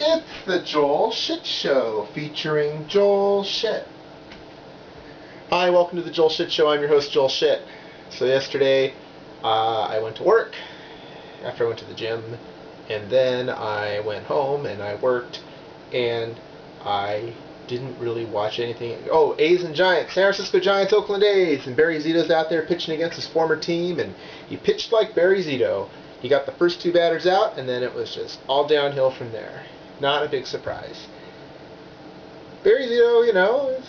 It's the Joel Shit Show, featuring Joel Shit. Hi, welcome to the Joel Shit Show. I'm your host, Joel Shit. So yesterday, I went to work, after I went to the gym, and then I went home and I worked, and I didn't really watch anything. Oh, A's and Giants, San Francisco Giants, Oakland A's, and Barry Zito's out there pitching against his former team, and he pitched like Barry Zito. He got the first two batters out, and then it was just all downhill from there. Not a big surprise. Barry Zito, you know,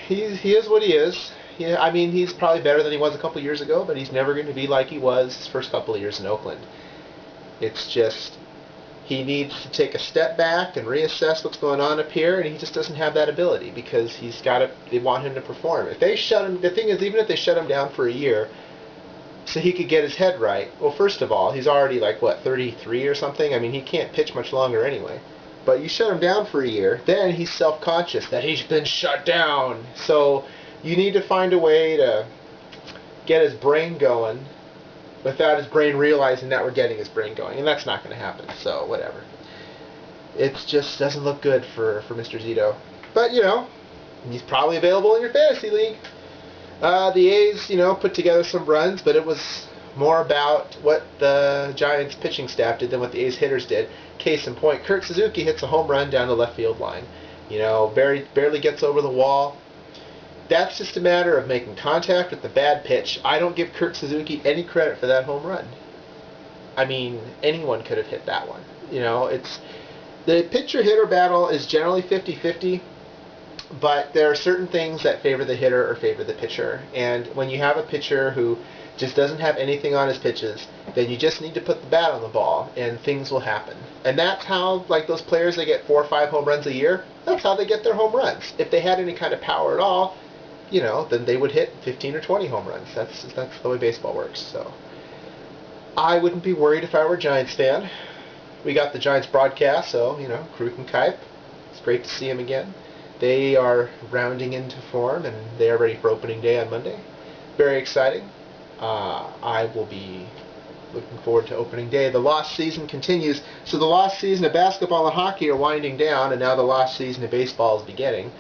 he is what he is. Yeah, I mean, he's probably better than he was a couple years ago, but he's never going to be like he was his first couple of years in Oakland. It's just, he needs to take a step back and reassess what's going on up here, and he just doesn't have that ability because he's got to. They want him to perform. If they shut him, the thing is, even if they shut him down for a year, so he could get his head right. Well, first of all, he's already like what, 33 or something. I mean, he can't pitch much longer anyway. But you shut him down for a year, then he's self-conscious that he's been shut down. So you need to find a way to get his brain going without his brain realizing that we're getting his brain going. And that's not going to happen, so whatever. It just doesn't look good for Mr. Zito. But, you know, he's probably available in your fantasy league. The A's, you know, put together some runs, but it was more about what the Giants pitching staff did than what the A's hitters did. Case in point, Kurt Suzuki hits a home run down the left field line. You know, barely gets over the wall. That's just a matter of making contact with the bad pitch. I don't give Kurt Suzuki any credit for that home run. I mean, anyone could have hit that one. You know, it's the pitcher-hitter battle is generally 50-50, but there are certain things that favor the hitter or favor the pitcher. And when you have a pitcher who just doesn't have anything on his pitches, then you just need to put the bat on the ball, and things will happen. And that's how, like those players, they get 4 or 5 home runs a year. That's how they get their home runs. If they had any kind of power at all, you know, then they would hit 15 or 20 home runs. That's the way baseball works. So I wouldn't be worried if I were a Giants fan. We got the Giants broadcast, so, you know, Kruk and Kuip. It's great to see them again. They are rounding into form, and they are ready for opening day on Monday. Very exciting. I will be looking forward to opening day. The lost season continues. So the lost season of basketball and hockey are winding down, and now the lost season of baseball is beginning.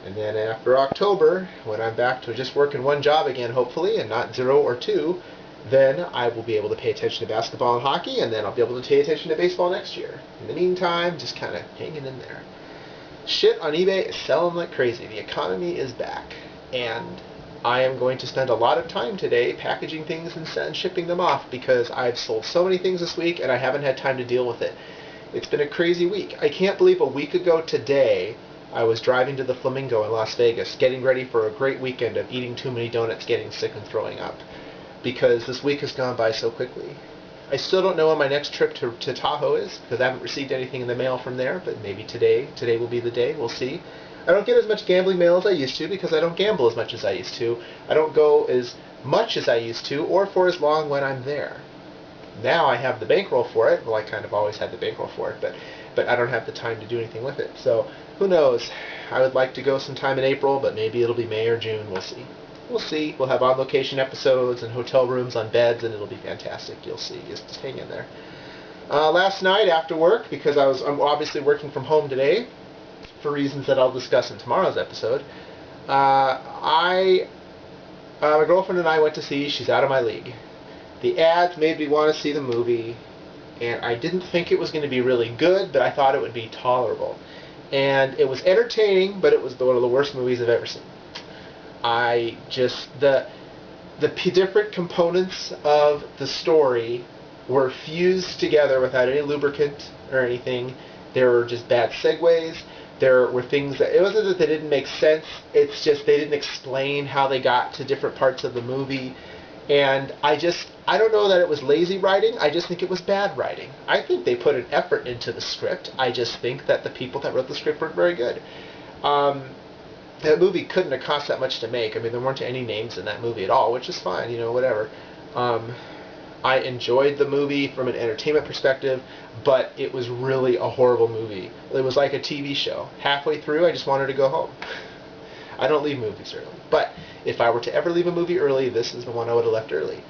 And then after October, when I'm back to just working one job again, hopefully, and not 0 or 2, then I will be able to pay attention to basketball and hockey, and then I'll be able to pay attention to baseball next year. In the meantime, just kind of hanging in there. Shit on eBay is selling like crazy. The economy is back, and I am going to spend a lot of time today packaging things and shipping them off because I've sold so many things this week and I haven't had time to deal with it. It's been a crazy week. I can't believe a week ago today I was driving to the Flamingo in Las Vegas, getting ready for a great weekend of eating too many donuts, getting sick, and throwing up, because this week has gone by so quickly. I still don't know when my next trip to Tahoe is, because I haven't received anything in the mail from there, but maybe today will be the day. We'll see. I don't get as much gambling mail as I used to because I don't gamble as much as I used to. I don't go as much as I used to or for as long when I'm there. Now I have the bankroll for it. Well, I kind of always had the bankroll for it, but I don't have the time to do anything with it. So who knows? I would like to go sometime in April, but maybe it'll be May or June. We'll see. We'll see. We'll have on-location episodes and hotel rooms on beds, and it'll be fantastic. You'll see. Just hang in there. Last night after work, because I'm obviously working from home today, for reasons that I'll discuss in tomorrow's episode, my girlfriend and I went to see She's Out of My League. The ads made me want to see the movie, and I didn't think it was going to be really good, but I thought it would be tolerable. And it was entertaining, but it was one of the worst movies I've ever seen. The different components of the story were fused together without any lubricant or anything. There were just bad segues. There were things that, it wasn't that they didn't make sense, it's just they didn't explain how they got to different parts of the movie. And I don't know that it was lazy writing, I just think it was bad writing. I think they put an effort into the script. I just think that the people that wrote the script weren't very good. That movie couldn't have cost that much to make. I mean, there weren't any names in that movie at all, which is fine, you know, whatever. I enjoyed the movie from an entertainment perspective, but it was really a horrible movie. It was like a TV show. Halfway through, I just wanted to go home. I don't leave movies early. But if I were to ever leave a movie early, this is the one I would have left early.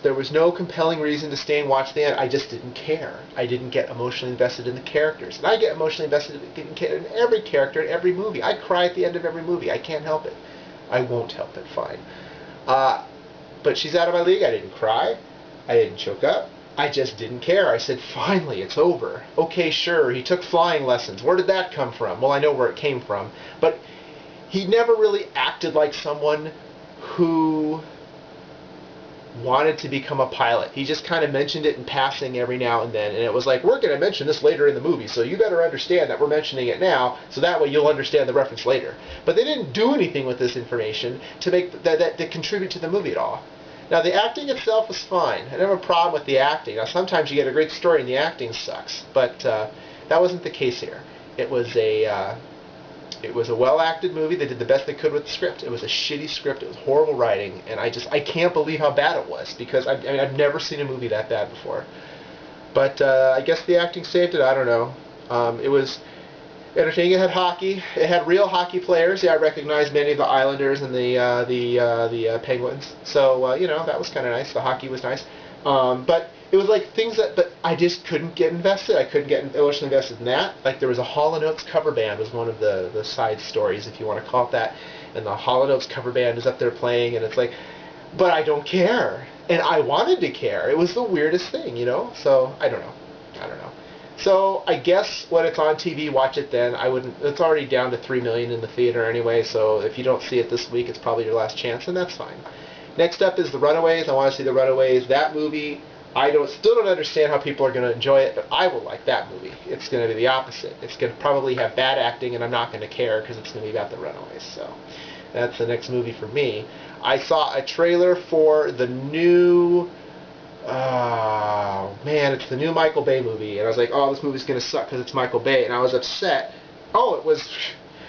There was no compelling reason to stay and watch the end. I just didn't care. I didn't get emotionally invested in the characters. And I get emotionally invested in every character in every movie. I cry at the end of every movie. I can't help it. I won't help it, fine. But she's out of my league. I didn't cry. I didn't choke up. I just didn't care. I said, finally, it's over. Okay, sure, he took flying lessons. Where did that come from? Well, I know where it came from. But he never really acted like someone who wanted to become a pilot. He just kind of mentioned it in passing every now and then, and it was like, we're going to mention this later in the movie, so you better understand that we're mentioning it now, so that way you'll understand the reference later. But they didn't do anything with this information to make that contribute to the movie at all. Now, the acting itself was fine. I didn't have a problem with the acting. Now, sometimes you get a great story and the acting sucks, but that wasn't the case here. It was a well-acted movie. They did the best they could with the script. It was a shitty script. It was horrible writing, and I can't believe how bad it was, because I've never seen a movie that bad before. But I guess the acting saved it. I don't know. It was entertaining. It had hockey. It had real hockey players. Yeah, I recognized many of the Islanders and the Penguins. So that was kind of nice. The hockey was nice. But it was like things that I just couldn't get invested. I couldn't get emotionally invested in that. Like there was a Hall & Oates cover band was one of the side stories, if you want to call it that. And the Hall & Oates cover band is up there playing, and it's like, but I don't care. And I wanted to care. It was the weirdest thing, So I don't know. So I guess when it's on TV, watch it then. I wouldn't. It's already down to 3 million in the theater anyway. So if you don't see it this week, it's probably your last chance, and that's fine. Next up is The Runaways. I want to see The Runaways. That movie, still don't understand how people are going to enjoy it, but I will like that movie. It's going to be the opposite. It's going to probably have bad acting, and I'm not going to care because it's going to be about the Runaways. So that's the next movie for me. I saw a trailer for the new, it's the new Michael Bay movie, and I was like, oh, this movie's going to suck because it's Michael Bay, and I was upset. Oh, it was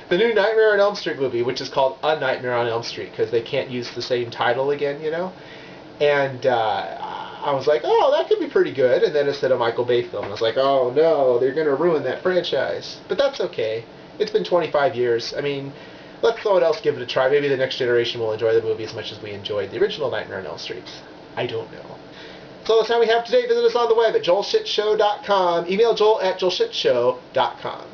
the new Nightmare on Elm Street movie, which is called A Nightmare on Elm Street because they can't use the same title again, And I was like, oh, that could be pretty good. And then it said a Michael Bay film. I was like, oh, no, they're going to ruin that franchise. But that's okay. It's been 25 years. I mean, let someone else give it a try. Maybe the next generation will enjoy the movie as much as we enjoyed the original Nightmare on Elm Street. I don't know. So that's all we have today. Visit us on the web at joelshitshow.com. Email joel@joelshitshow.com.